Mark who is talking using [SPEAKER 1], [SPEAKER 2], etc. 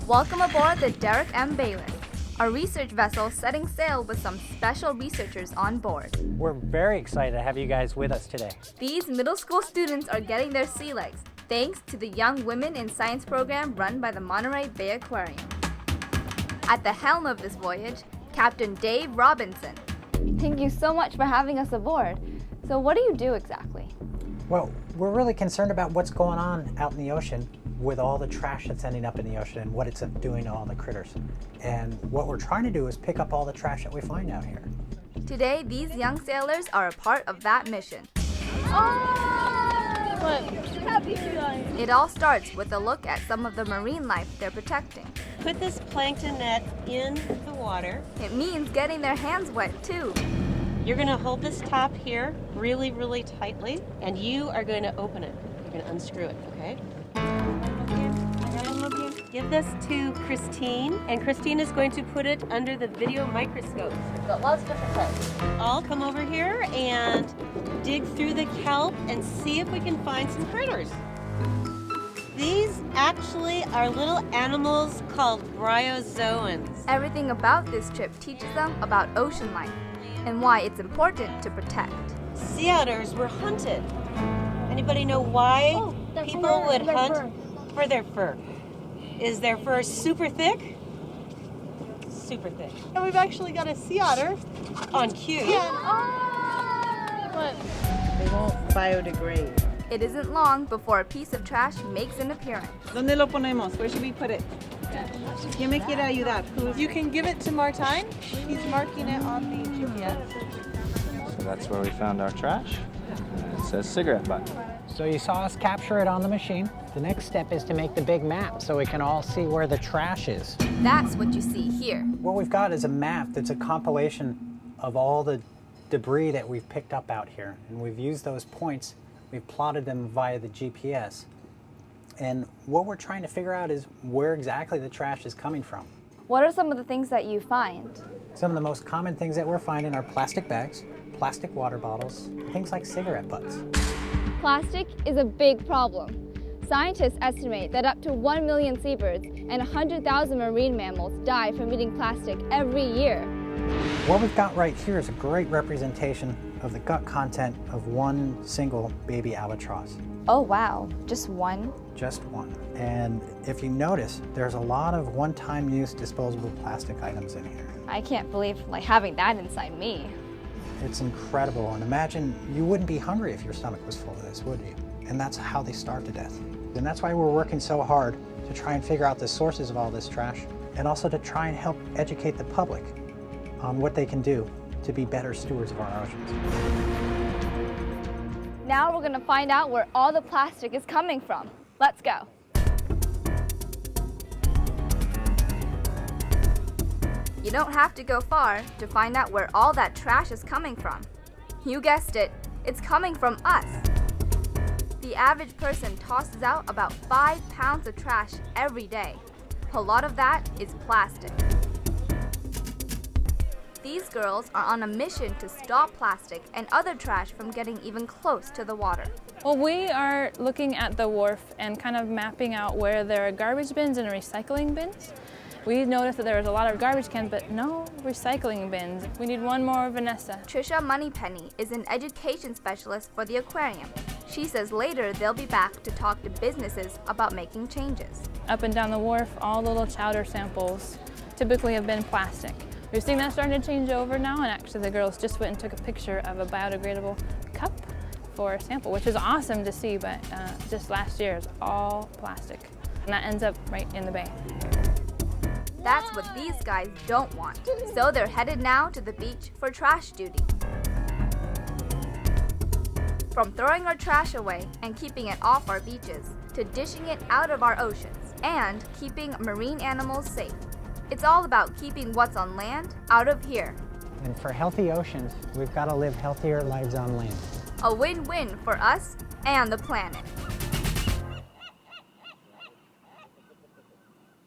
[SPEAKER 1] Welcome aboard the Derek M. Bayless, a research vessel setting sail with some special researchers on board.
[SPEAKER 2] We're very excited to have you guys with us today.
[SPEAKER 1] These middle school students are getting their sea legs thanks to the Young Women in Science program run by the Monterey Bay Aquarium. At the helm of this voyage, Captain Dave Robinson. Thank you so much for having us aboard. So what do you do exactly?
[SPEAKER 2] Well, we're really concerned about what's going on out in the ocean with all the trash that's ending up in the ocean and what it's doing to all the critters. And what we're trying to do is pick up all the trash that we find out here.
[SPEAKER 1] Today, these young sailors are a part of that mission. It all starts with a look at some of the marine life they're protecting.
[SPEAKER 3] Put this plankton net in the water.
[SPEAKER 1] It means getting their hands wet too.
[SPEAKER 3] You're going to hold this top here really, really tightly, and you are going to open it. You're going to unscrew it, okay? Give this to Christine, and Christine is going to put it under the video microscope. Got lots of different types. I'll come over here and dig through the kelp and see if we can find some critters. These actually are little animals called bryozoans.
[SPEAKER 1] Everything about this trip teaches them about ocean life and why it's important to protect.
[SPEAKER 3] Sea otters were hunted. Anybody know why people would hunt? For their fur. Is their fur super thick? Super thick.
[SPEAKER 4] And we've actually got a sea otter.
[SPEAKER 3] On cue.
[SPEAKER 4] Yeah.
[SPEAKER 5] They won't biodegrade.
[SPEAKER 1] It isn't long before a piece of trash makes an appearance.
[SPEAKER 5] ¿Dónde lo ponemos? Where should we put it? ¿Quién me quiere ayudar?
[SPEAKER 4] You can give it to Martine. He's marking it on the GPS.
[SPEAKER 6] So that's where we found our trash. It says cigarette butt.
[SPEAKER 2] So you saw us capture it on the machine. The next step is to make the big map so we can all see where the trash is.
[SPEAKER 1] That's what you see here.
[SPEAKER 2] What we've got is a map that's a compilation of all the debris that we've picked up out here. And we've used those points, we've plotted them via the GPS. And what we're trying to figure out is where exactly the trash is coming from.
[SPEAKER 1] What are some of the things that you find?
[SPEAKER 2] Some of the most common things that we're finding are plastic bags, plastic water bottles, things like cigarette butts.
[SPEAKER 1] Plastic is a big problem. Scientists estimate that up to 1 million seabirds and 100,000 marine mammals die from eating plastic every year.
[SPEAKER 2] What we've got right here is a great representation of the gut content of one single baby albatross.
[SPEAKER 1] Oh wow, just one?
[SPEAKER 2] Just one. And if you notice, there's a lot of one-time use disposable plastic items in here.
[SPEAKER 1] I can't believe having that inside me.
[SPEAKER 2] It's incredible, and imagine you wouldn't be hungry if your stomach was full of this, would you? And that's how they starve to death. And that's why we're working so hard to try and figure out the sources of all this trash, and also to try and help educate the public on what they can do to be better stewards of our oceans.
[SPEAKER 1] Now we're gonna find out where all the plastic is coming from. Let's go. You don't have to go far to find out where all that trash is coming from. You guessed it, it's coming from us. The average person tosses out about 5 pounds of trash every day. A lot of that is plastic. These girls are on a mission to stop plastic and other trash from getting even close to the water.
[SPEAKER 7] Well, we are looking at the wharf and kind of mapping out where there are garbage bins and recycling bins. We noticed that there was a lot of garbage cans, but no recycling bins. We need one more, Vanessa.
[SPEAKER 1] Trisha Moneypenny is an education specialist for the aquarium. She says later they'll be back to talk to businesses about making changes.
[SPEAKER 7] Up and down the wharf, all the little chowder samples typically have been plastic. We've seen that starting to change over now, and actually the girls just went and took a picture of a biodegradable cup for a sample, which is awesome to see, but just last year it's all plastic. And that ends up right in the bay.
[SPEAKER 1] That's what these guys don't want. So they're headed now to the beach for trash duty. From throwing our trash away and keeping it off our beaches, to dishing it out of our oceans, and keeping marine animals safe. It's all about keeping what's on land out of here.
[SPEAKER 2] And for healthy oceans, we've got to live healthier lives on land.
[SPEAKER 1] A win-win for us and the planet.